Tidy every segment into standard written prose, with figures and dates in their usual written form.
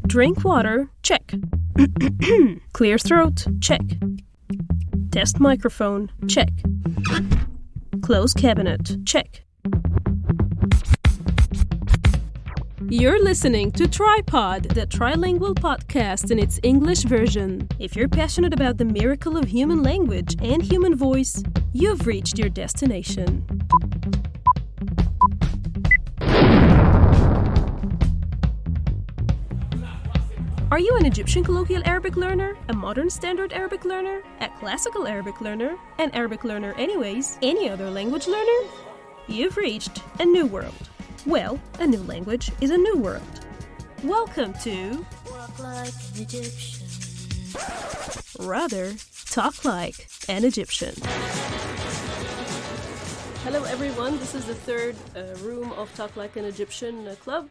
Drink water, check. Clear throat, check. Test microphone, check. Close cabinet, check. You're listening to Tripod, the Trilingual Podcast in its English version. If you're passionate about the miracle of human language and human voice, you've reached your destination. Are you an Egyptian colloquial Arabic learner, a modern standard Arabic learner, a classical Arabic learner, an Arabic learner anyways, any other language learner? You've reached a new world. Well, a new language is a new world. Welcome to Walk Like an Egyptian. Rather, talk like an Egyptian. Hello everyone, this is the third room of Talk Like an Egyptian club.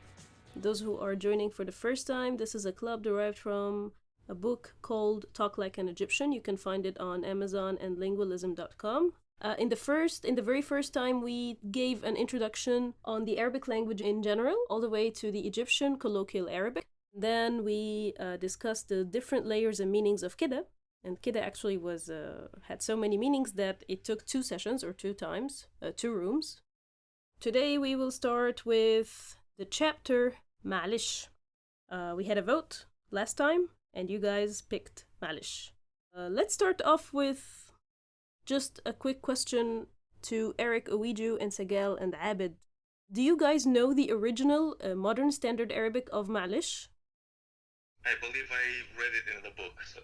Those who are joining for the first time, this is a club derived from a book called Talk Like an Egyptian. You can find it on Amazon and lingualism.com. In the very first time, we gave an introduction on the Arabic language in general, all the way to the Egyptian colloquial Arabic. Then we discussed the different layers and meanings of kida. And kida actually had so many meanings that it took 2 sessions or 2 rooms. Today we will start with the chapter Ma'lish. We had a vote last time, and you guys picked Ma'lish. Let's start off with just a quick question to Eric, Owiju, and Sagal, and Abid. Do you guys know the original modern standard Arabic of Ma'lish? I believe I read it in the book, so...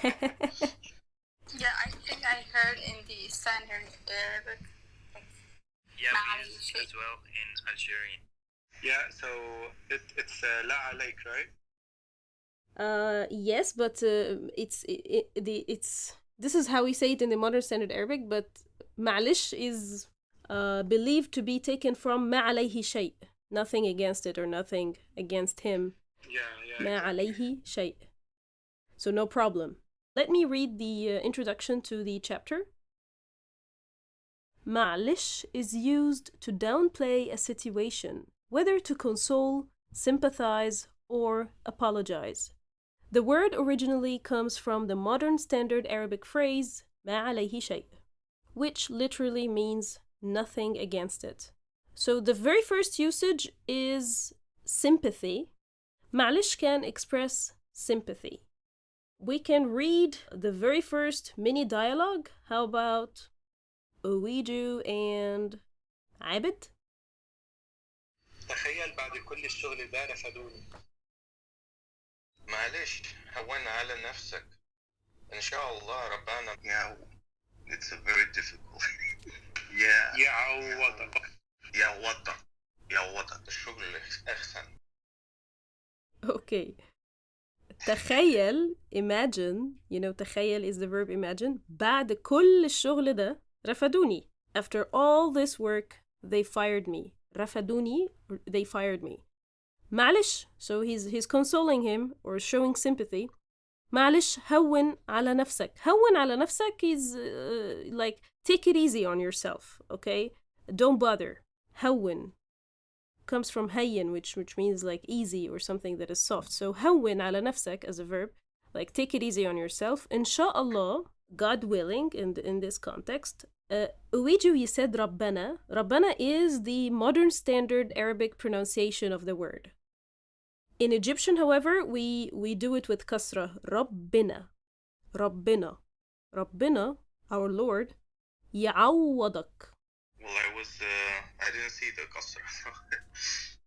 Yeah, I think I heard in the standard Arabic. Yeah, we use it as well in Algerian. Yeah, so it's La Alaik, right? Yes, but this is how we say it in the modern standard Arabic, but Ma'lish is believed to be taken from Ma alayhi shay, nothing against it or nothing against him. Yeah. Ma alayhi shay. So no problem. Let me read the introduction to the chapter. Ma'lish is used to downplay a situation, whether to console, sympathize, or apologize. The word originally comes from the modern standard Arabic phrase ما عليه شيء, which literally means nothing against it. So the very first usage is sympathy. Ma'lish can express sympathy. We can read the very first mini dialogue. How about Owiju and Abid? تخيل بعد كل الشغل ده رفضوني. معلش هون على نفسك. إن شاء الله ربنا It's a very difficult. يعوضك الشغل أحسن. Okay. تخيل, imagine, تخيل is the verb imagine. بعد كل الشغل ده رفضوني. After all this work, they fired me. رفضوني, they fired me. معلش, so he's consoling him or showing sympathy. معلش هون على نفسك. هون على نفسك is like take it easy on yourself, okay? Don't bother. هون comes from hayyin, which means like easy or something that is soft. So هون على نفسك as a verb, like take it easy on yourself. Inshallah, God willing, in this context. Owiju, you said Rabbana. Rabbana is the modern standard Arabic pronunciation of the word. In Egyptian, however, we do it with kasra. Rabbina. Rabbina. Rabbina, our Lord. يعوضك. Well, I didn't see the kasra.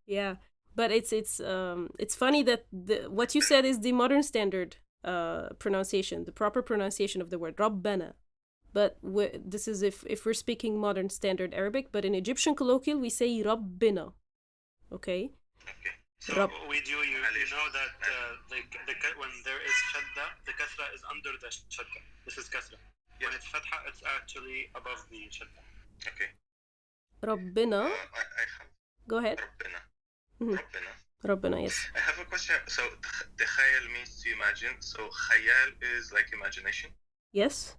Yeah, but it's funny that what you said is the modern standard pronunciation, the proper pronunciation of the word Rabbana. But this is if we're speaking modern standard Arabic, but in Egyptian colloquial we say Rabbina. Okay? So you know that when there is shadda, the kasra is under the shadda. This is kasra. When it's fatha, it's actually above the shadda. Okay. Rabbina. Go ahead. Rabbina. Rabbina, yes. I have a question. So, تخيل means to imagine. So, khayal is like imagination? Yes.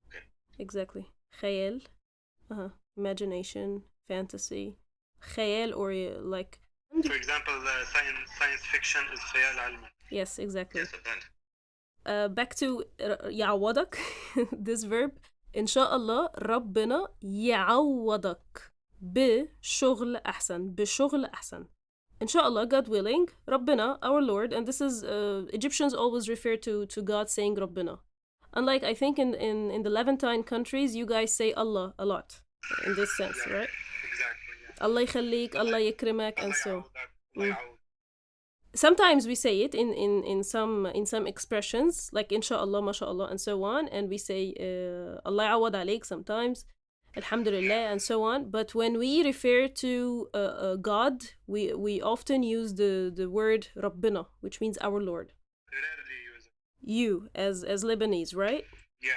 Okay. Exactly. Khayal. Imagination, fantasy. Khayal, or like For example, science fiction is خيال علمي. Yes, exactly. Yes, and Back to يعوضك. This verb. إن شاء الله ربنا يعوضك بشغل أحسن. بشغل أحسن. إن شاء الله, God willing, ربنا, our Lord, and this is Egyptians always refer to God saying ربنا. Unlike, I think, in the Levantine countries, you guys say Allah a lot in this sense, right? Exactly. Yeah. Allah يخليك, Allah يكرمك, and so. الله يعوضك. Sometimes we say it in some expressions, like inshallah, mashallah, and so on, and we say Allah يعوض عليك sometimes, alhamdulillah, and so on. But when we refer to God, we often use the word ربنا, which means our Lord. Rarely use it. You as Lebanese, right? Yeah.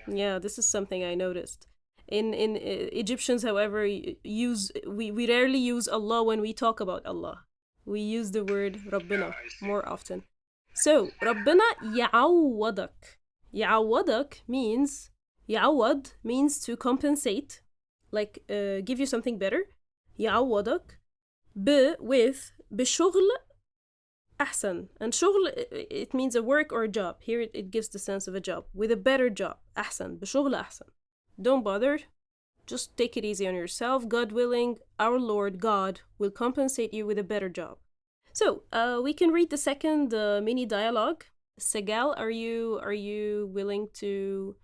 Yeah, this is something I noticed. In Egyptians, however, we rarely use Allah when we talk about Allah. We use the word ربنا more often. So, ربنا يعوضك. يعوضك means, يعوض means to compensate, like give you something better. يعوضك with بشغل أحسن. And شغل, it means a work or a job. Here it gives the sense of a job. With a better job. أحسن. بشغل أحسن. Don't bother. Just take it easy on yourself. God willing, our Lord God will compensate you with a better job. So, we can read the second mini dialogue. Segal, are you willing to?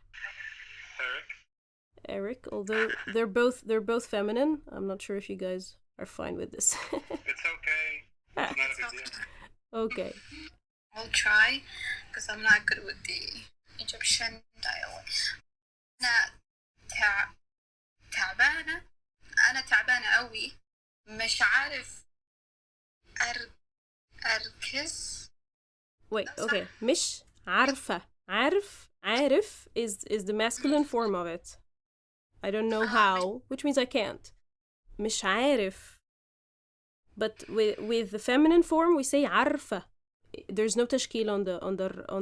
Eric, although they're both feminine, I'm not sure if you guys are fine with this. It's okay. It's not a big deal. Okay. I'll try because I'm not good with the Egyptian dialect. أنا تعبانة قوي مش عارف أركز. Wait, okay. مش عارفة. عارف is the masculine form of it. I don't know how, which means I can't. مش عارف. But with the feminine form we say عارفة. There's no تشكيل on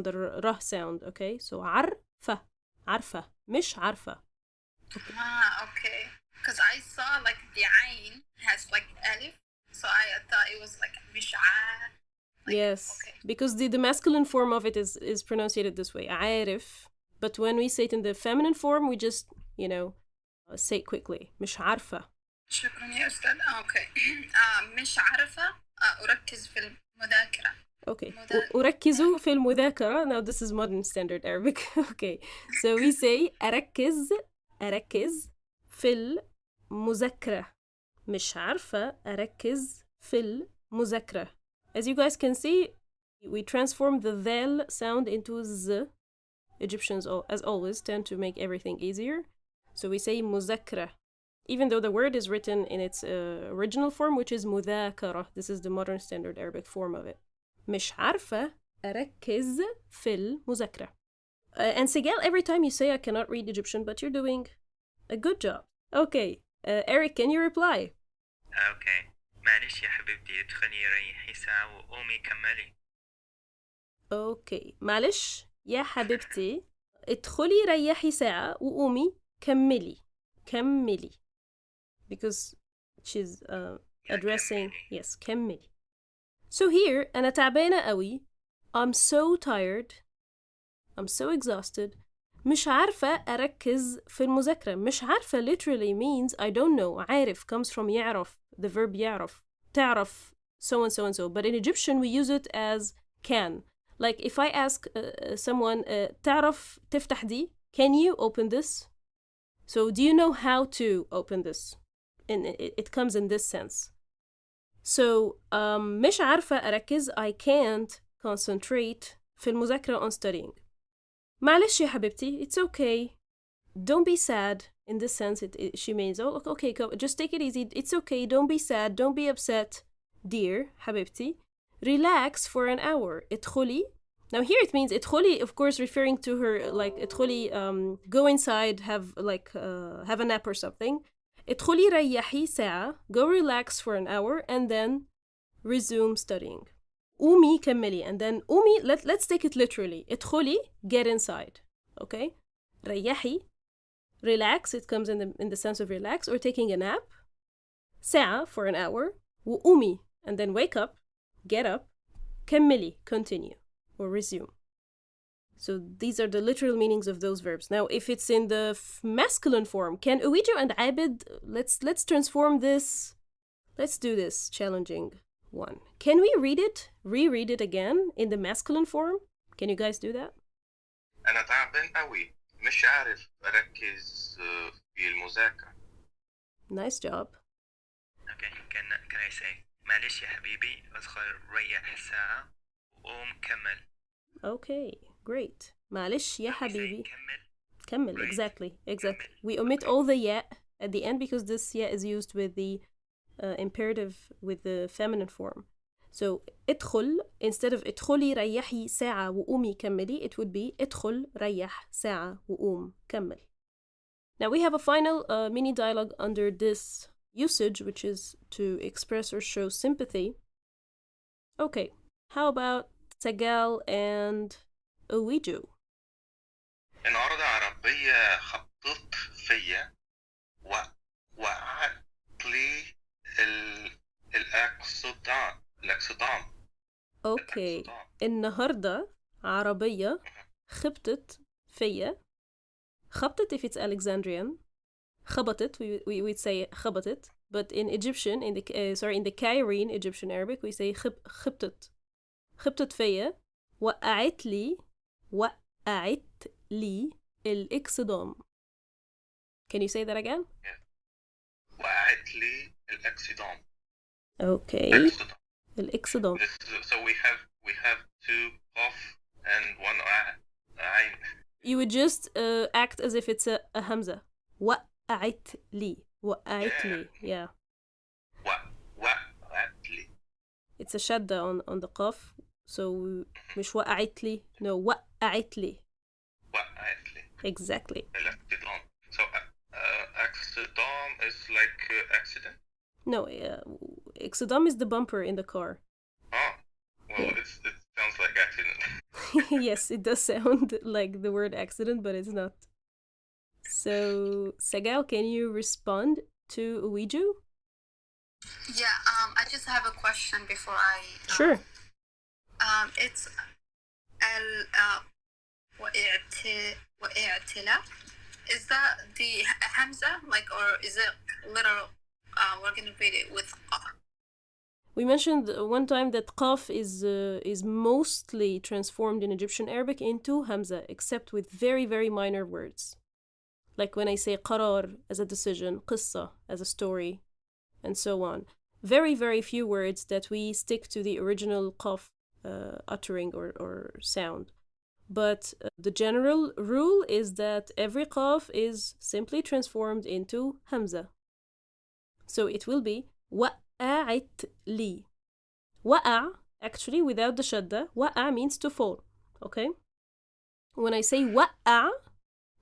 the رah sound, okay? So عارفة مش عارفة. Okay. Because I saw like the ayn has like alif, so I thought it was like mish'a. Yes, okay. Because the masculine form of it is pronounced this way, عارف. But when we say it in the feminine form, we just, say it quickly. مش عارفة. شكرا يا أستاذ. Okay. مش عارفة أركز في المذاكرة. Okay. أركز في المذاكرة. Now this is modern standard Arabic. Okay. So we say أركز في المذاكرة. مش عارفة أركز في المذاكرة. As you guys can see, we transform the dhal sound into z. Egyptians, as always, tend to make everything easier. So we say مذاكرة. Even though the word is written in its original form, which is مذاكرة. This is the modern standard Arabic form of it. مش عارفة أركز في المذاكرة. And Sigal, every time you say I cannot read Egyptian, but you're doing a good job. Okay. Eric, can you reply? Okay. معلش يا حبيبتي ادخلي ريحي ساعة وقومي كملي. Okay. معلش يا حبيبتي ادخلي ريحي ساعة وقومي كملي. Because she's addressing, yes, كملي. So here, أنا تعبانة قوي. I'm so tired. I'm so exhausted. مش عارفة أركز في المذاكرة. مش عارفة literally means I don't know. عارف comes from يعرف, the verb يعرف. تعرف, so and so and so. But in Egyptian we use it as can. Like if I ask someone, تعرف تفتح دي? Can you open this? So do you know how to open this? And it comes in this sense. So مش عارفة أركز. I can't concentrate في المذاكرة on studying. معلش يا حبيبتي, it's okay. Don't be sad. In this sense, she means, oh, okay, just take it easy. It's okay. Don't be sad. Don't be upset. Dear حبيبتي, relax for an hour. ادخلي. Now here it means ادخلي, of course, referring to her, like ادخلي, go inside, have a nap or something. ادخلي ريحي ساعة. Go relax for an hour and then resume studying. قومي كملي. And then قومي, let's take it literally. ادخلي, get inside. Okay? ريحي, relax, it comes in the sense of relax or taking a nap. ساعة for an hour. وقومي, and then wake up, get up, كملي, continue, or resume. So these are the literal meanings of those verbs. Now, if it's in the masculine form, can Uwiju and Abid, let's transform this. Let's do this challenging one. Can we reread it again in the masculine form? Can you guys do that? أنا تعبان قوي مش عارف أركز في المذاكرة. Nice job. Okay, can I say معلش يا حبيبي أدخل ريح ساعة وقوم كمل. Okay, great. معلش يا حبيبي. كمل. Right. Exactly. We omit all the ya at the end because this ya is used with the imperative with the feminine form. So ادخل, instead of ادخلي ريحي ساعة وقومي كملي, it would be ادخل ريح ساعة وقوم كمل. Now we have a final mini dialogue under this usage, which is to express or show sympathy. Okay, how about Sagal and Uwiju? النهاردة عربية خبطت فيا وقعت لي الأكسدام. Okay, النهاردة عربية خبطت فيا. خبطت if it's Alexandrian. خبطت, we'd say خبطت, but in Egyptian, in the Cairene Egyptian Arabic, we say خبطت. خبطت فيا وقعت لي الإكسدام. Can you say that again? وقعت لي الأكسدام. Okay. الإكسدام. So we have two قاف and one عين. You would just act as if it's a hamza. وقعت لي. Yeah. وقعت لي. It's a shadda on the qaf. So مش وقعت لي. No, وقعت لي. وقعت لي. Exactly. الأكسدام. So accident is like accident? No, Exodom is the bumper in the car. Oh, well, Yeah. it sounds like accident. Yes, it does sound like the word accident, but it's not. So, Sagal, can you respond to Uwiju? Yeah, I just have a question before I... Sure. It's وإعتلا. Is that the hamza, like, or is it literal? We're gonna read it with qaf. We mentioned one time that qaf is mostly transformed in Egyptian Arabic into hamza, except with very, very minor words. Like when I say qarar as a decision, qissa as a story, and so on. Very, very few words that we stick to the original qaf uttering or sound. But the general rule is that every qaf is simply transformed into hamza. So it will be وقعت لي. وقع, actually without the shadda, وقع means to fall. Okay? When I say وقع,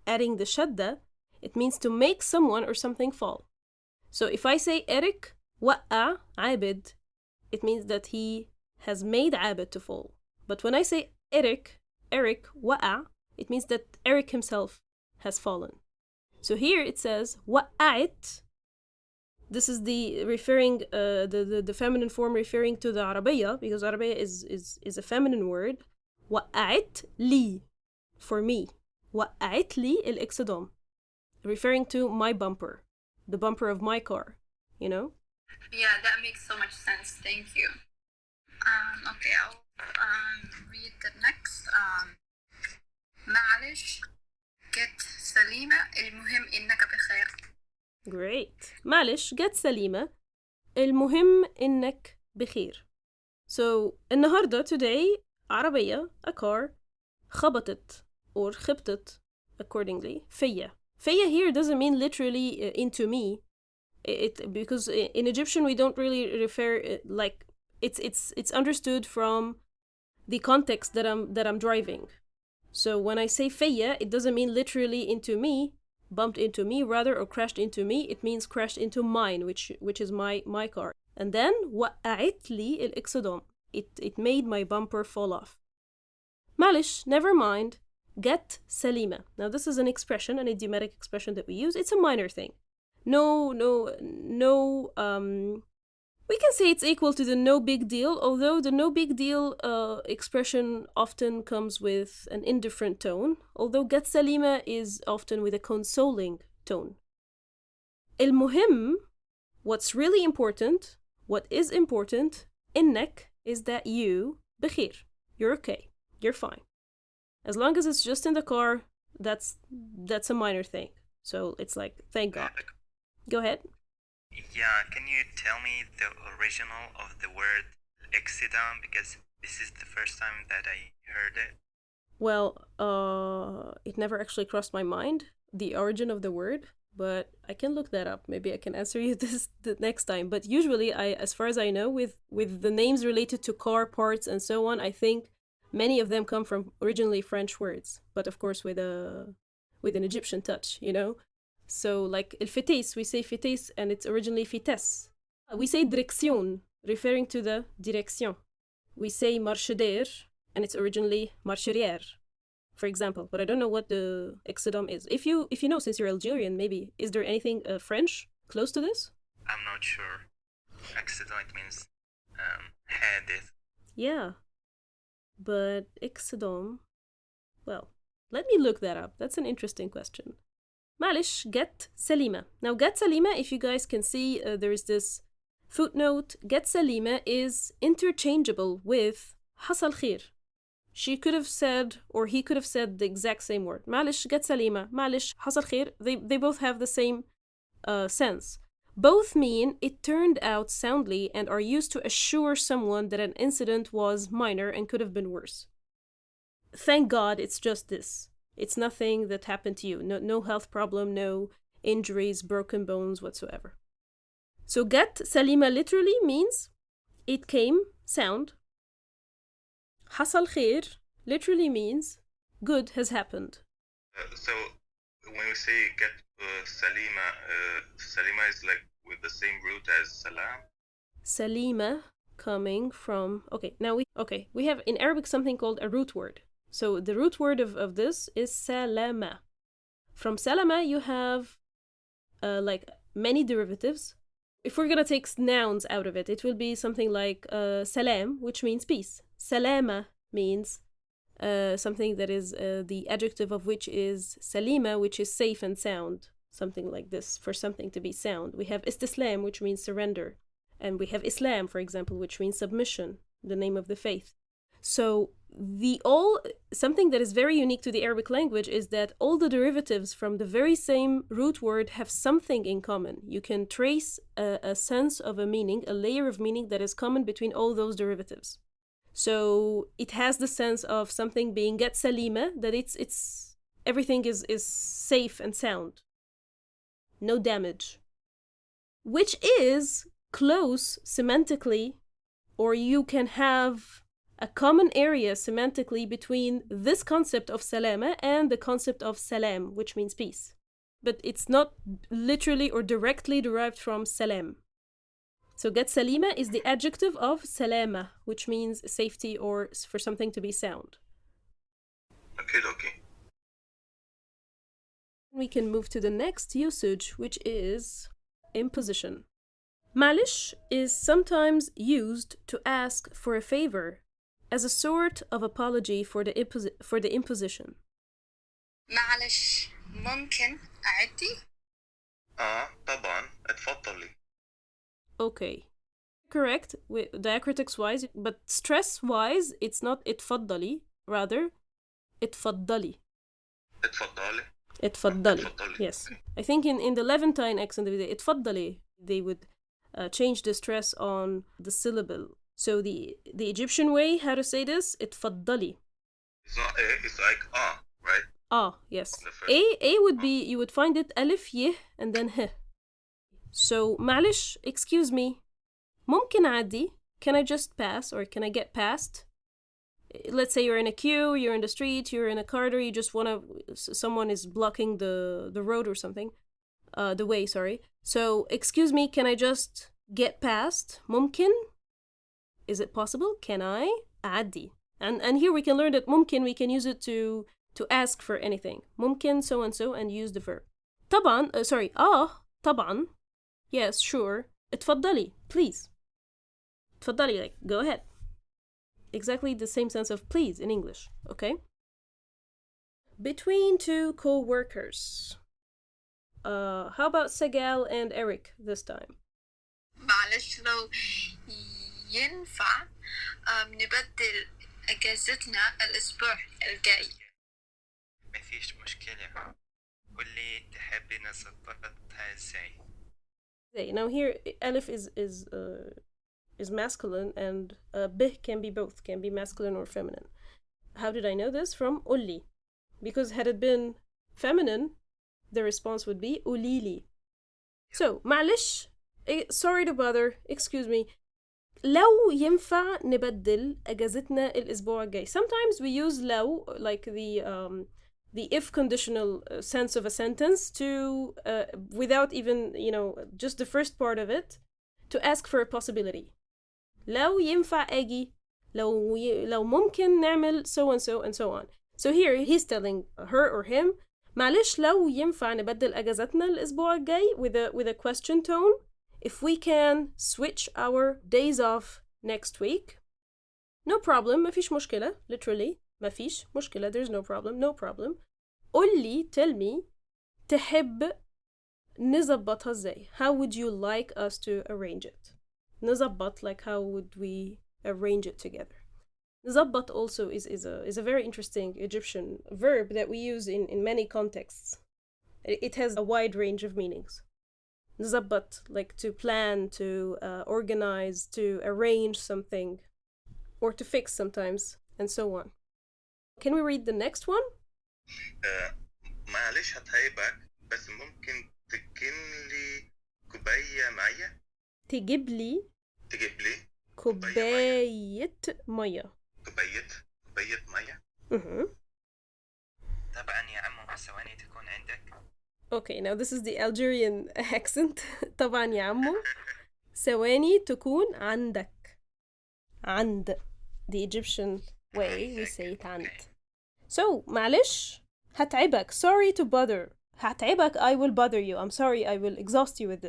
adding the shadda, it means to make someone or something fall. So if I say Eric وقع عابد, it means that he has made عابد to fall. But when I say Eric وقع, it means that Eric himself has fallen. So here it says وقعت. This is the referring the feminine form referring to the Arabiya, because Arabiya is a feminine word. وقعت لي, for me. وقعت لي الإكسدام, referring to my bumper, the bumper of my car, you know? Yeah, that makes so much sense. Thank you. Okay, I'll read the next. معلش get سليمة المهم إنك بخير. Great. معلش get سليمة المهم إنك بخير. So النهاردة today عربية, a car, خبطت or خبطت accordingly فيا. فيا here doesn't mean literally into me. Because in Egyptian we don't really refer like it's understood from the context that I'm driving. So when I say فيا, it doesn't mean literally into me, bumped into me rather, or crashed into me. It means crashed into mine, which is my car. And then وقعت لي الإكسدام. It made my bumper fall off. معلش, never mind, get سليمة. Now this is an expression, an idiomatic expression that we use. It's a minor thing. No We can say it's equal to the no big deal, although the no big deal expression often comes with an indifferent tone, although get salima is often with a consoling tone. المهم, what's really important, what is important, إنك is that you, بخير, you're okay, you're fine. As long as it's just in the car, that's a minor thing. So it's like, thank God. Go ahead. Yeah, can you tell me the original of the word exidam? Because this is the first time that I heard it. Well, it never actually crossed my mind, the origin of the word, but I can look that up. Maybe I can answer you this the next time. But usually, as far as I know, with the names related to car parts and so on, I think many of them come from originally French words, but of course with an Egyptian touch, you know? So like الفتيس, we say فتيس and it's originally vitesse. We say direction, referring to the direction. We say marche-d'air and it's originally marche-arrière, for example. But I don't know what the exodum is. If you know, since you're Algerian, maybe, is there anything French close to this? I'm not sure. Accident means hadith. Yeah. But exodum, well, let me look that up. That's an interesting question. معلش, get salima. Now, get salima, if you guys can see, there is this footnote. Get salima is interchangeable with حصل خير. She could have said, or he could have said the exact same word. معلش, get salima. معلش, حصل خير. They both have the same sense. Both mean it turned out soundly and are used to assure someone that an incident was minor and could have been worse. Thank God it's just this. It's nothing that happened to you. No health problem, no injuries, broken bones whatsoever. So get salima literally means it came sound. حصل خير literally means good has happened. So when we say get salima, salima is like with the same root as salam. Salima coming from, we have in Arabic something called a root word. So the root word of this is salama. From salama you have like many derivatives. If we're gonna take nouns out of it, it will be something like salam, which means peace. Salama means something that is the adjective of which is salima, which is safe and sound. Something like this, for something to be sound. We have istislam, which means surrender. And we have Islam, for example, which means submission, the name of the faith. So something that is very unique to the Arabic language is that all the derivatives from the very same root word have something in common. You can trace a sense of a meaning, a layer of meaning that is common between all those derivatives. So it has the sense of something being get salima, that it's everything is safe and sound. No damage. Which is close semantically, or you can have a common area semantically between this concept of salama and the concept of salam, which means peace. But it's not literally or directly derived from salam. So get salima is the adjective of salama, which means safety or for something to be sound. Okay. We can move to the next usage, which is imposition. Malish is sometimes used to ask for a favor as a sort of apology for the imposition. معلش ممكن أعدي؟ طبعا اتفضلي. Okay. Correct, diacritics wise, but stress wise, it's not اتفضلي, rather اتفضلي. اتفضلي. Yes. I think in the Levantine accent, اتفضلي, they would change the stress on the syllable. So the Egyptian way, how to say this, اتفضلي. It's like right? Yes. A would be, you would find it alif يه and then ه. So معلش, excuse me, ممكن أعدي? Can I just pass, or can I get past? Let's say you're in a queue, you're in the street, you're in a corridor, you just someone is blocking the road or something, the way, sorry. So, excuse me, can I just get past? ممكن? Is it possible? Can I? أعدي. And here we can learn that ممكن, we can use it to ask for anything. ممكن so and so, and use the verb. طبعا, طبعا. Yes, sure. اتفضلي, please. تفضلي, like, go ahead. Exactly the same sense of please in English, okay? Between two co-workers. How about Segal and Eric this time? معلش لو ينفع نبدل اجازتنا الاسبوع الجاي. مفيش مشكلة. قولي تحبي نظبطها ازاي. Now here Alif is masculine and bih can be both, can be masculine or feminine. How did I know this? From Ulli. Because had it been feminine, the response would be Ulili. So, معلش, sorry to bother, excuse me. لو ينفع نبدل أجازتنا الأسبوع الجاي. Sometimes we use لو, like the if conditional sense of a sentence to, without even, just the first part of it, to ask for a possibility. لو ينفع أجي, لو ممكن نعمل so and so and so on. So here he's telling her or him, معلش لو ينفع نبدل أجازتنا الأسبوع الجاي with a question tone. If we can switch our days off next week, no problem, ما فيش مشكلة, literally, ما فيش مشكلة, there's no problem, no problem. قل لي, tell me, تحب نظبطها ازاي? How would you like us to arrange it? نظبط, like how would we arrange it together? نظبط also is a very interesting Egyptian verb that we use in many contexts. It has a wide range of meanings. نظبط, like to plan, to organize, to arrange something, or to fix sometimes, and so on. Can we read the next one? معلش هتعبك بس ممكن تجيب لي كوباية مية. تجيب لي كوباية مية. كوباية مية. طبعا يا عمو, ثواني تكون عندك. Okay, now this is the Algerian accent. طبعا يا عمو, ثواني تكون عندك. عند. The Egyptian way we say it عند. So, معلش, هتعبك. Sorry to bother. هتعبك, I will bother you. I'm sorry, I will exhaust you with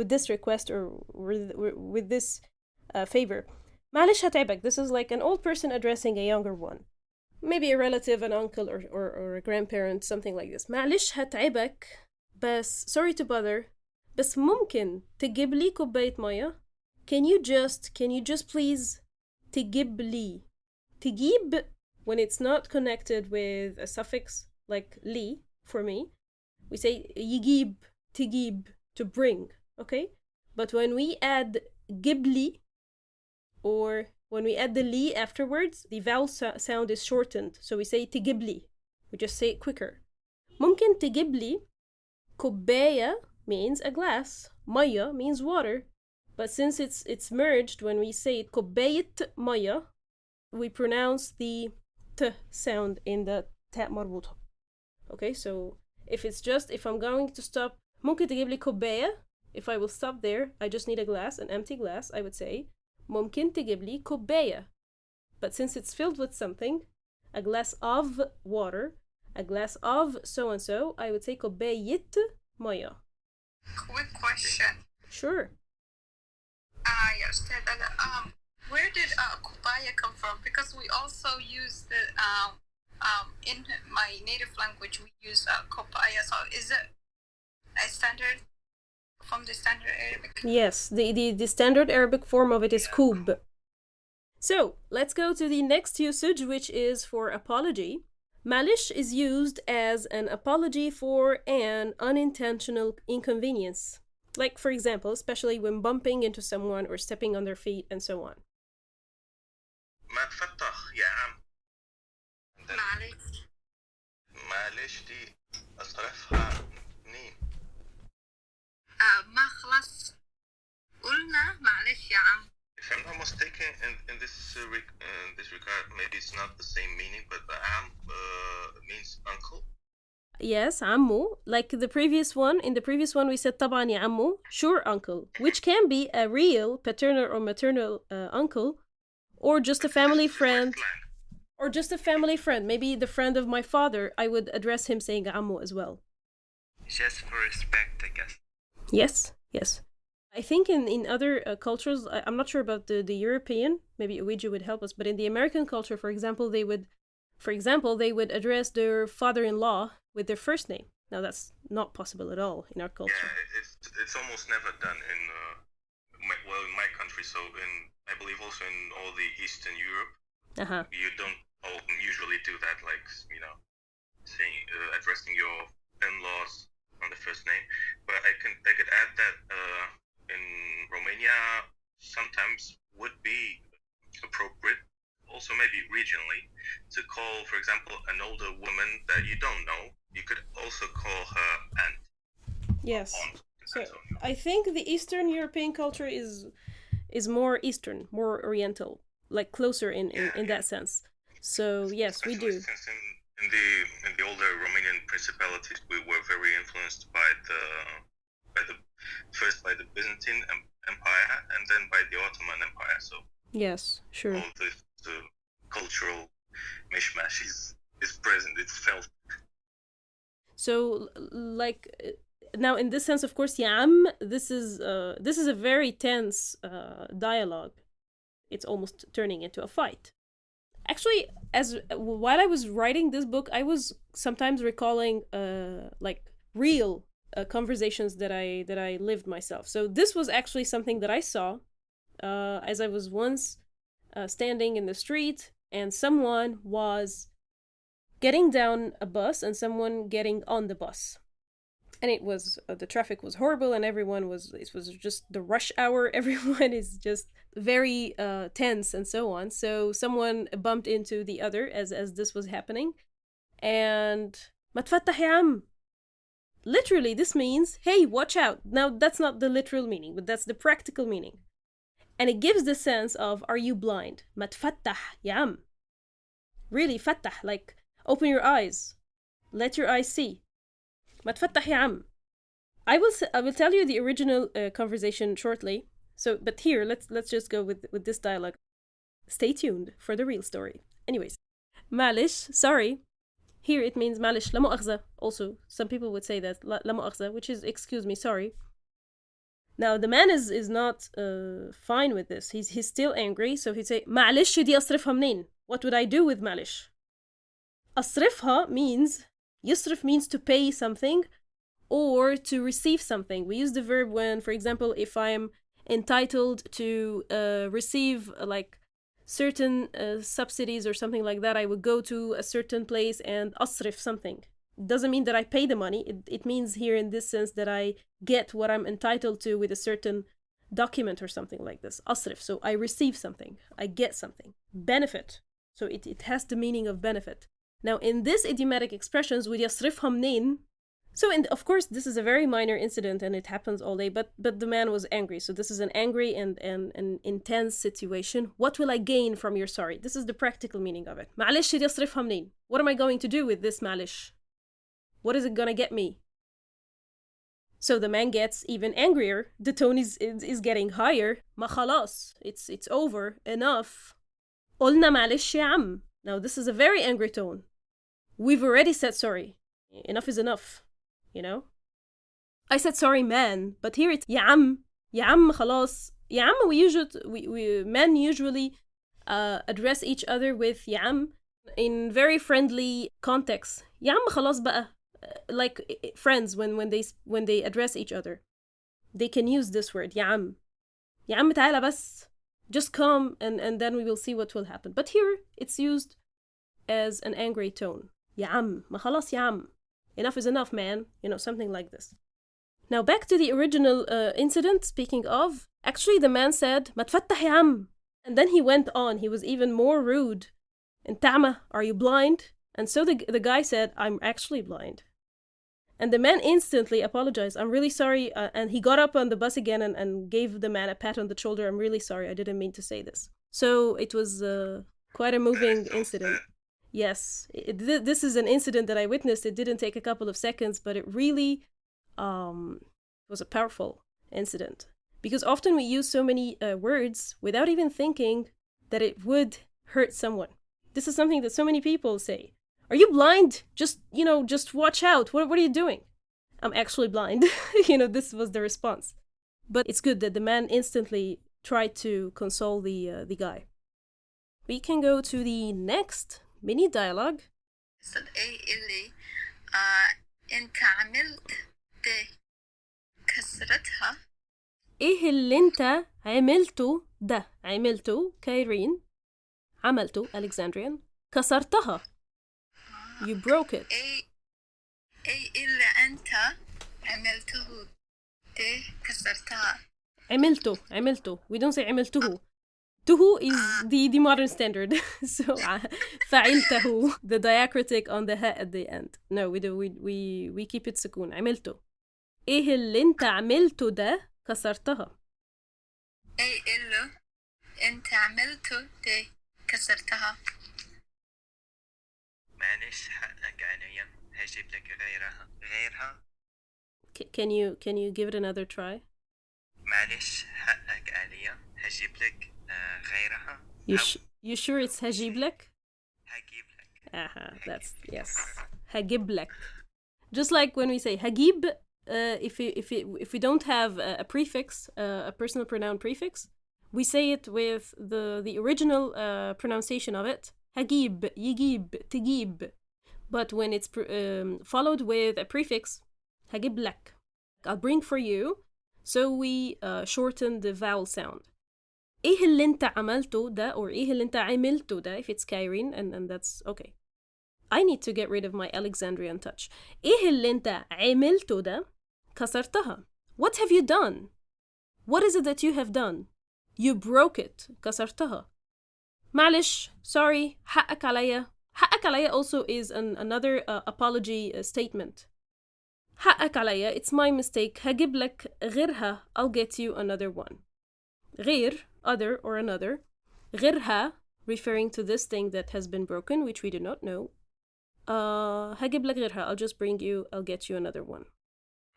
this request or with this favor. معلش هتعبك. This is like an old person addressing a younger one. Maybe a relative, an uncle or a grandparent, something like this. معلش هتعبك, بس sorry to bother, بس ممكن تجيب لي كوباية مية? Can you just please تجيب لي. تجيب, when it's not connected with a suffix like li, for me, we say يجيب, تجيب, to bring, okay? But when we add gibli, or when we add the li afterwards, the vowel sound is shortened, so we say تجيبلي. We just say it quicker. ممكن تجيبلي. كوباية means a glass. مية means water. But since it's merged, when we say it, كوباية مية, we pronounce the t sound in the تاء مربوطة. Okay, so if I'm going to stop, ممكن تجيبلي كوباية. If I will stop there, I just need a glass, an empty glass, I would say ممكن تجيبلي كوباية. But since it's filled with something, a glass of water, a glass of so-and-so, I would say كوباية مية. Quick question. Sure. Yes, where did كوباية come from? Because we also use the in my native language we use كوباية. So is it a standard from the standard Arabic? Yes, the standard Arabic form of it is kub. So, let's go to the next usage, which is for apology. Malish is used as an apology for an unintentional inconvenience. Like, for example, especially when bumping into someone or stepping on their feet and so on. ما تفتح يا عم. معلش دي أصرفها منين؟ ما خلاص قلنا معلش يا عم. If I'm not mistaken, in this regard, maybe it's not the same meaning, but the am means uncle. Yes, عمو. Like the previous one, in the previous one we said طبعا يا عمو, sure uncle, which can be a real paternal or maternal uncle, or just a family friend, or just a family friend. Maybe the friend of my father, I would address him saying عمو as well. Just for respect, I guess. Yes, yes. I think in other cultures, I'm not sure about the European, maybe Ouija would help us, but in the American culture, for example, they would address their father-in-law with their first name. Now that's not possible at all in our culture. Yeah, it's almost never done in in my country. So I believe also in all the Eastern Europe, you don't usually do that, like saying addressing your in-laws on the first name. But I could add that in Romania sometimes would be appropriate, also maybe regionally, to call, for example, an older woman that you don't know. You could also call her aunt. Yes. Aunt. So I think the Eastern European culture is more Eastern, more Oriental, like closer in that sense. So yes, we do. Since in the older Romanian principalities, we were very influenced by the Byzantine Empire and then by the Ottoman Empire. So yes, sure. All the cultural mishmash is present. It's felt. So like now in this sense, of course, Yam, this is a very tense dialogue. It's almost turning into a fight. Actually, while I was writing this book, I was sometimes recalling like real conversations that I lived myself. So this was actually something that I saw as I was once standing in the street, and someone was getting down a bus and someone getting on the bus. And it was the traffic was horrible, and it was just the rush hour. Everyone is just very tense and so on. So someone bumped into the other as this was happening, and ما تفتح يا عم. Literally, this means, hey, watch out. Now, that's not the literal meaning, but that's the practical meaning. And it gives the sense of, are you blind? ما تفتح يا عم. Really, فتح, like, open your eyes. Let your eyes see. ما تفتح يا عم. I will tell you the original conversation shortly. So, but here, let's just go with this dialogue. Stay tuned for the real story. Anyways, معلش, sorry. Here it means معلش, لا مؤاخذة. Also, some people would say that, لا مؤاخذة, which is excuse me, sorry. Now, the man is not fine with this. He's still angry, so he'd say معلش دي أصرفها منين? What would I do with معلش? أصرفها means, يصرف means to pay something or to receive something. We use the verb when, for example, if I'm entitled to receive like certain subsidies or something like that, I would go to a certain place and أصرف something. It doesn't mean that I pay the money. It means here in this sense that I get what I'm entitled to with a certain document or something like this. أصرف, so I receive something. I get something. Benefit. So it has the meaning of benefit. Now, in this idiomatic expressions, with يصرفها منين, so of course, this is a very minor incident and it happens all day, but the man was angry. So this is an angry and an intense situation. What will I gain from your sorry? This is the practical meaning of it. معلش دي أصرفها منين? What am I going to do with this معلش? What is it gonna get me? So the man gets even angrier. The tone is getting higher. ما خلاص. It's over. Enough. قلنا معلش يا عم. Now this is a very angry tone. We've already said sorry. Enough is enough. You know? I said sorry, man, but here it's يا عم. يا عم خلاص. يا عم, we men usually address each other with يا عم in very friendly contexts. يا عم خلاص بقى. Like friends when they address each other. They can use this word يا عم. يا عم تعالى بس. Just come and then we will see what will happen. But here it's used as an angry tone. يا عم, ما خلاص يا عم. Enough is enough, man. You know, something like this. Now back to the original incident, speaking of, actually the man said, ما تفتح يا عم. And then he went on. He was even more rude. And تعمى, are you blind? And so the guy said, I'm actually blind. And the man instantly apologized. I'm really sorry. And he got up on the bus again and gave the man a pat on the shoulder. I'm really sorry. I didn't mean to say this. So it was quite a moving incident. Yes, this is an incident that I witnessed. It didn't take a couple of seconds, but it really was a powerful incident. Because often we use so many words without even thinking that it would hurt someone. This is something that so many people say. Are you blind? Just watch out. What are you doing? I'm actually blind. This was the response. But it's good that the man instantly tried to console the guy. We can go to the next mini dialogue. ايه اللي انت عملت ده كسرتها. ايه اللي انت عملته ده عملته كايرين عملته Alexandrian كسرتها. You broke it. ايه اللي انت عملته ده كسرتها. عملته we don't say عملته. Tuhu is the modern standard. So فعلته, the diacritic on the ha at the end. No, we keep it سكون. عملته. ايه اللي انت عملته ده كسرتها. ايه اللي انت عملته ده كسرتها. معلش حقك عليا هجيب لك غيرها. Can you give it another try? معلش حقك عليا هجيب لك غيرها. You sure it's هجيب لك? هجيب لك. That's yes. هجيب لك. Just like when we say هجيب, if we don't have a prefix, a personal pronoun prefix, we say it with the original pronunciation of it. هجيب, يجيب, تجيب. But when it's followed with a prefix, هجيب لك. I'll bring for you. So we shorten the vowel sound. ايه اللي انت عملته ده or ايه اللي انت عملته ده if it's Cairene and that's okay. I need to get rid of my Alexandrian touch. ايه اللي انت عملته ده كسرتها. What have you done? What is it that you have done? You broke it. كسرتها. معلش. Sorry. حقك عليا. حقك عليا also is another apology statement. حقك عليا. It's my mistake. هجيب لك غيرها. I'll get you another one. غير, other or another. غيرها, referring to this thing that has been broken, which we do not know. هجيب لك غيرها. I'll just bring you, I'll get you another one.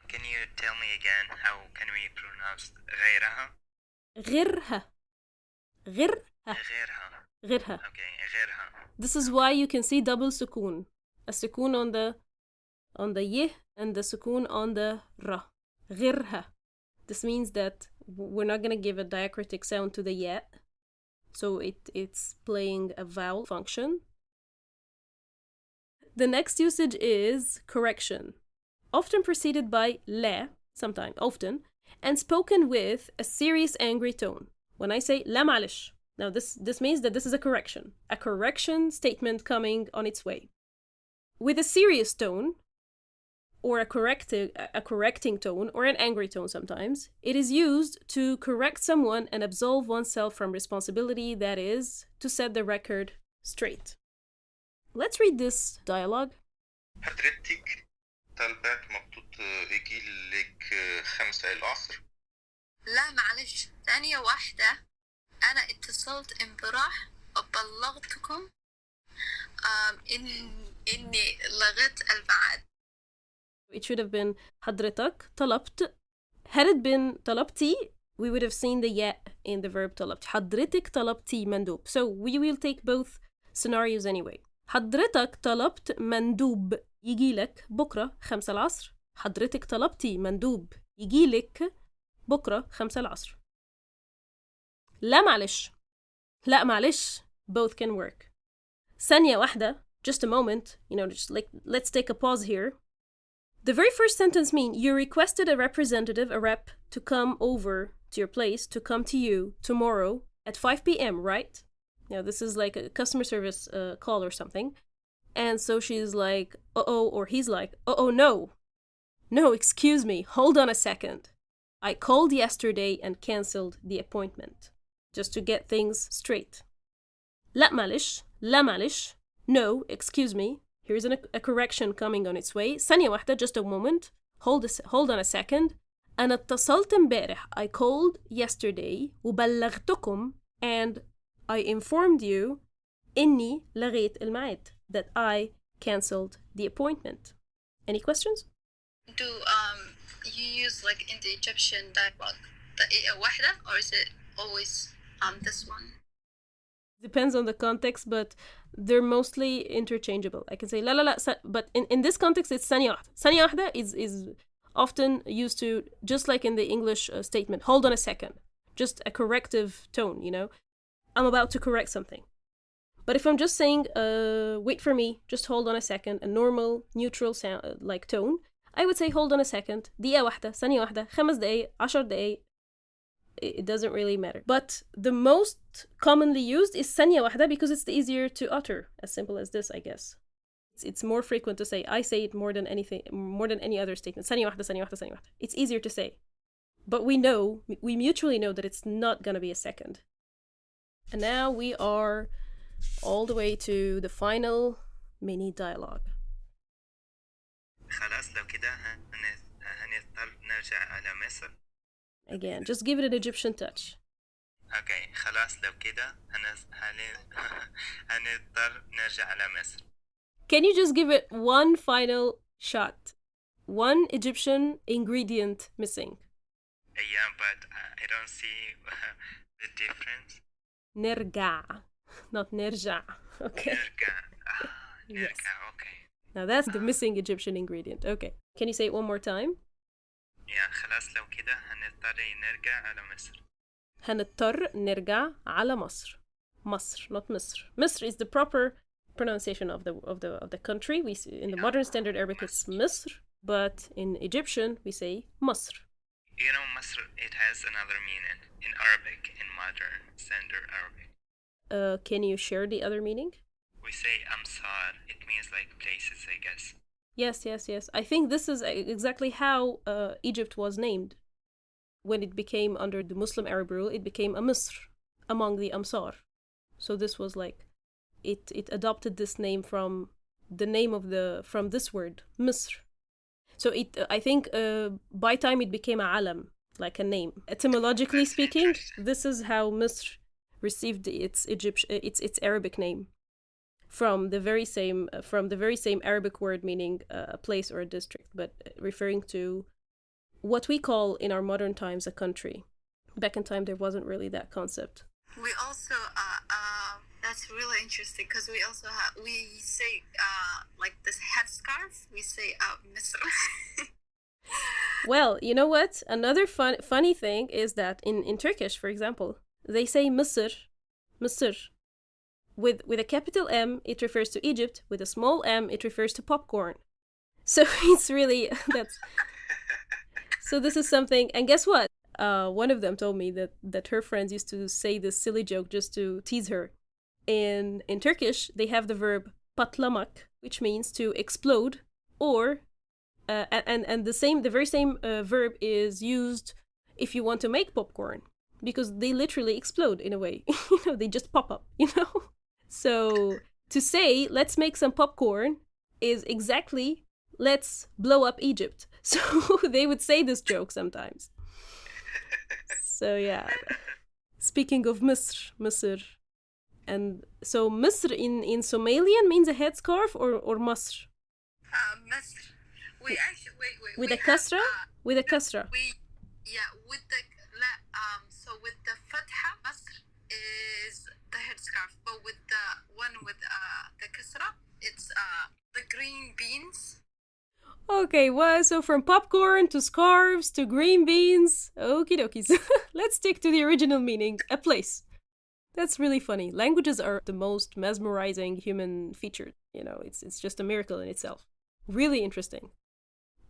Can you tell me again how can we pronounce غيرها? غيرها. Okay, غيرها. This is why you can see double sukun. A sukun on the yeh and the sukun on the ra. غيرها. This means that we're not going to give a diacritic sound to the ya. So it's playing a vowel function. The next usage is correction. Often preceded by la, sometimes, often, and spoken with a serious angry tone. When I say la معلش, now this means that this is a correction statement coming on its way. With a serious tone, or a correcting tone, or an angry tone sometimes, it is used to correct someone and absolve oneself from responsibility, that is, to set the record straight. Let's read this dialogue. حضرتك طلبات مبطوط يجي لك 5 العصر. لا معلش ثانية واحدة. أنا اتصلت امبارح وبلغتكم إني لغيت الميعاد. It should have been حضرتك طلبت. Had it been طلبتي, we would have seen the ya in the verb طلبت. حضرتك طلبتي مندوب. So we will take both scenarios anyway. حضرتك طلبت مندوب يجيلك بكرة 5 العصر. حضرتك طلبتي مندوب يجيلك بكرة 5 العصر. لا معلش. Both can work. ثانية واحدة. Just a moment. Just like, let's take a pause here. The very first sentence means you requested a representative, a rep, to come over to your place, to come to you tomorrow at 5 p.m., right? This is like a customer service call or something. And so she's like, uh-oh, or he's like, uh-oh, no. No, excuse me, hold on a second. I called yesterday and cancelled the appointment. Just to get things straight. لا معلش. No, excuse me. Here's a correction coming on its way. ثانية واحدة, just a moment. Hold on a second. أنا اتصلت امبارح. I called yesterday وبلغتكم and I informed you إني لغيت الميعاد. That I cancelled the appointment. Any questions? Do you use like in the Egyptian dialogue the واحدة or is it always this one? Depends on the context, but they're mostly interchangeable. I can say la, but in this context it's ثانية واحدة. ثانية واحدة is often used to, just like in the English statement, hold on a second. Just a corrective tone, you know? I'm about to correct something. But if I'm just saying, wait for me, just hold on a second, a normal, neutral sound, like tone, I would say hold on a second, دقيقة واحدة, ثانية واحدة, 5 دقايق, 10 دقايق. It doesn't really matter. But the most commonly used is ثانية واحدة because it's easier to utter. As simple as this, I guess. It's more frequent to say. I say it more than any other statement. ثانية واحدة, ثانية واحدة, ثانية واحدة. It's easier to say. But we mutually know that it's not gonna be a second. And now we are all the way to the final mini dialogue. خلاص لو كده هنضطر نرجع على مصر. Again, just give it an Egyptian touch. Okay, خلاص لو كده هنضطر نرجع على مصر. Can you just give it one final shot? One Egyptian ingredient missing. Yeah, but I don't see the difference. نرجع, not نرجع. Okay. نرجع. Yes. Okay. Now that's the missing Egyptian ingredient. Okay. Can you say it one more time? Yeah, خلاص لو كده هنضطر نرجع على مصر. هنضطر نرجع على مصر. مصر, not مصر. مصر is the proper pronunciation of the country. We see, in the modern standard Arabic it's مصر, but in Egyptian we say مصر. You know, Masr, it has another meaning in Arabic, in modern standard Arabic. Can you share the other meaning? We say Amsar. It means like places, I guess. Yes. I think this is exactly how Egypt was named. When it became under the Muslim Arab rule, it became a Misr among the Amsar. So this was like, it adopted this name from this word, Misr. So I think by time it became a alam, like a name. Etymologically speaking, this is how Misr received its Arabic name from the very same Arabic word meaning a place or a district, but referring to what we call in our modern times a country. Back in time, there wasn't really that concept. We also that's really interesting because we say like this headscarf. We say Misr. Well, you know what? Another funny thing is that in Turkish, for example, they say Misr, with a capital M, it refers to Egypt. With a small m, it refers to popcorn. So it's really So this is something. And guess what? One of them told me that her friends used to say this silly joke just to tease her. In Turkish, they have the verb patlamak, which means to explode, or and the very same verb is used if you want to make popcorn, because they literally explode in a way. They just pop up, So to say let's make some popcorn is exactly let's blow up Egypt. So they would say this joke sometimes. So yeah. Speaking of Misr. And so Misr in Somalian means a headscarf or Masr? Misr. We actually wait. With a kasra? With a kasra. So with the fatha, Masr is the headscarf, but with the one with the kasra, it's the green beans. Okay, well, so from popcorn to scarves to green beans, okie dokies. Let's stick to the original meaning, a place. That's really funny. Languages are the most mesmerizing human feature. It's just a miracle in itself. Really interesting.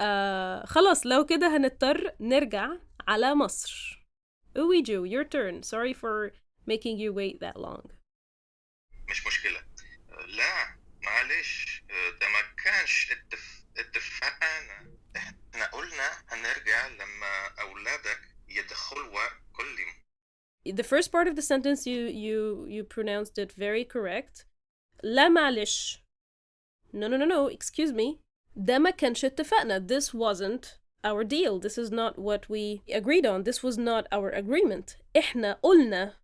خلاص لو كده هنضطر نرجع على مصر. Uwiju, your turn. Sorry for making you wait that long. مش مشكلة. لا معلش ده ما كانش اتفقنا. احنا قلنا هنرجع لما أولادك يدخلوا كل يوم. The first part of the sentence you pronounced it very correct. لا معلش. No, excuse me. ده ما كانش اتفقنا. This wasn't our deal. This is not what we agreed on. This was not our agreement. إحنا قلنا.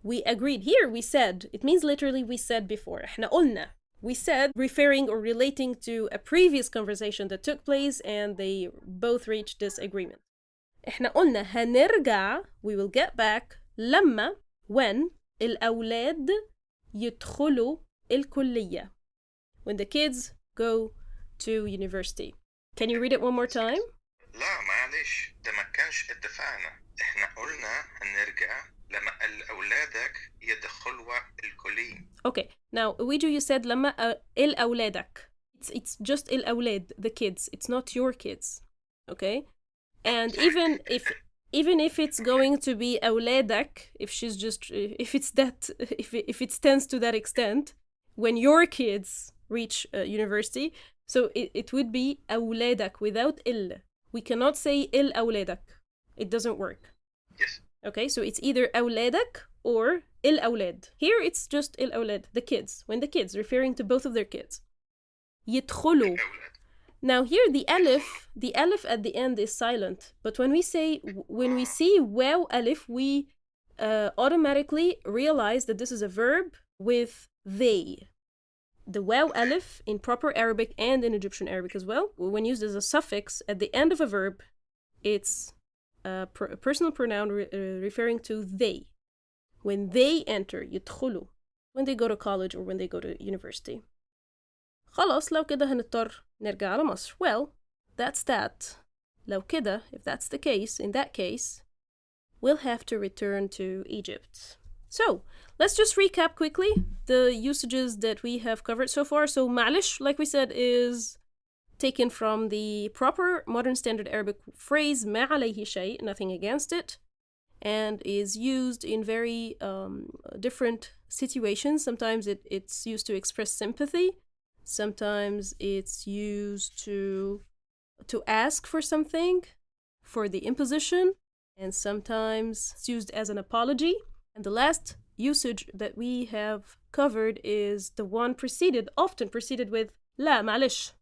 We agreed. Here we said. It means literally we said before. إحنا قلنا. We said, referring or relating to a previous conversation that took place and they both reached this agreement. إحنا قلنا هنرجع. We will get back. لما when الأولاد يدخلوا الكلية. When the kids go to university. Can you read it one more time? لا معلش ده ما كانش اتفقنا. احنا قلنا هنرجع لما أولادك يدخلوا الكلية. Okay, now Ouija, you said لما الأولادك. It's just الأولاد, the kids. It's not your kids. Okay? And even if it's going to be أولادك, if it stands to that extent, when your kids reach university, so it would be أولادك without il. We cannot say الأولادك. It doesn't work. Yes. Okay, so it's either أولادك or الأولاد. Here it's just الأولاد, the kids. When the kids, referring to both of their kids. يدخلوا. Now here the alif at the end is silent. But when we see waw alif, we automatically realize that this is a verb with they. The waw alif in proper Arabic and in Egyptian Arabic as well, when used as a suffix at the end of a verb, it's a personal pronoun referring to they. When they enter, يدخلوا, when they go to college or when they go to university. خلاص لو كده هنضطر نرجع على مصر. Well, that's that. لو كده, if that's the case, in that case, we'll have to return to Egypt. So, let's just recap quickly the usages that we have covered so far. So, معلش, like we said, is taken from the proper modern standard Arabic phrase ما عليه شيء, nothing against it, and is used in very different situations. Sometimes it's used to express sympathy. Sometimes it's used to ask for something, for the imposition, and sometimes it's used as an apology. And the last usage that we have covered is the one often preceded with لا معلش,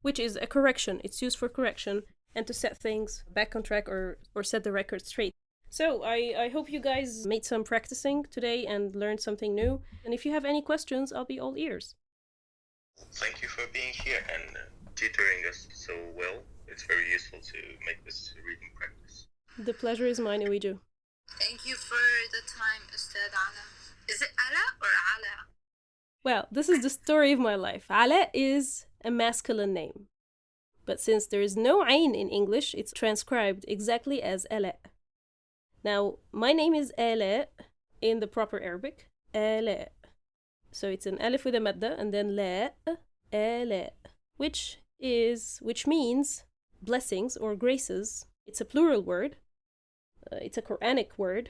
which is a correction. It's used for correction and to set things back on track or set the record straight. So I hope you guys made some practicing today and learned something new. And if you have any questions, I'll be all ears. Thank you for being here and tutoring us so well. It's very useful to make this reading practice. The pleasure is mine, Ouija. Thank you for the time, Ustad Ala. Is it Ala or Ala? Well, this is the story of my life. Ala is a masculine name. But since there is no ayn in English, it's transcribed exactly as Ala. Now, my name is Ala in the proper Arabic. Ala. So it's an alif with a madda and then la, ala, which means blessings or graces. It's a plural word. It's a Quranic word.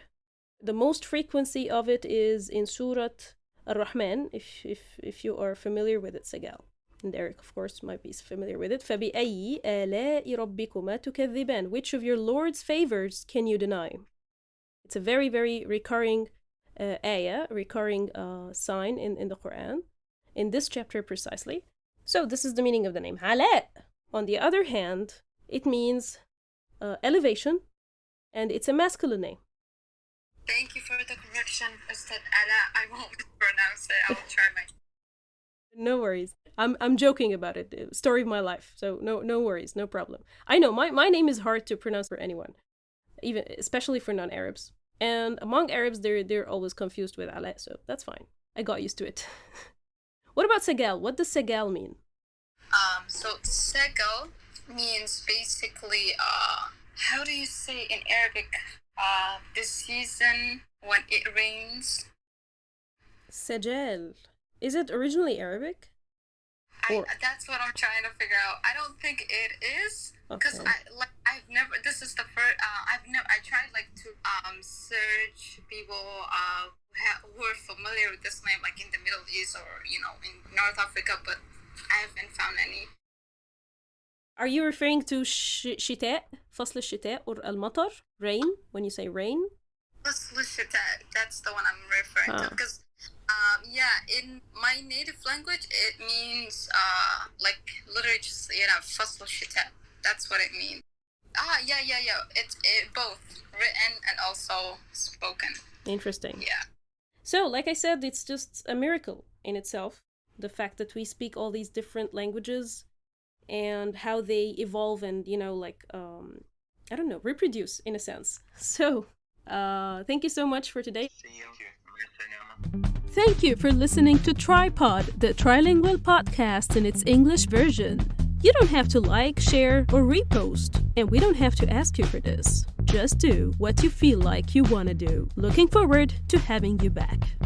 The most frequency of it is in Surat Ar-Rahman, if you are familiar with it, Sagal. And Eric, of course, might be familiar with it. فَبِأَيِّ آلَاءِ رَبِّكُمَا تُكَذِّبَانِ. Which of your Lord's favors can you deny? It's a very, very recurring recurring sign in the Quran, in this chapter precisely. So this is the meaning of the name. Ala. On the other hand, it means elevation, and it's a masculine name. Thank you for the correction, Ustad Ala. I won't pronounce it. I'll try my... No worries. I'm joking about it. Story of my life. So no worries, no problem. I know my name is hard to pronounce for anyone, even especially for non-Arabs. And among Arabs, they're always confused with Ala, so that's fine. I got used to it. What about Sagal? What does Sagal mean? So Sagal means basically, how do you say in Arabic, the season when it rains? Sajal. Is it originally Arabic? That's what I'm trying to figure out. I don't think it is. Because I've never. This is the first. I tried to search people who are familiar with this name, like in the Middle East or in North Africa, but I haven't found any. Are you referring to شتاء, فصل الشتاء, or المطر, rain? When you say rain. فصل الشتاء. That's the one I'm referring to. Because in my native language, it means literally just فصل الشتاء. That's what it means. Yeah. It's both written and also spoken. Interesting. Yeah. So, like I said, it's just a miracle in itself. The fact that we speak all these different languages and how they evolve and, reproduce in a sense. So, thank you so much for today. Thank you for listening to Tripod, the Trilingual Podcast in its English version. You don't have to like, share, or repost. And we don't have to ask you for this. Just do what you feel like you want to do. Looking forward to having you back.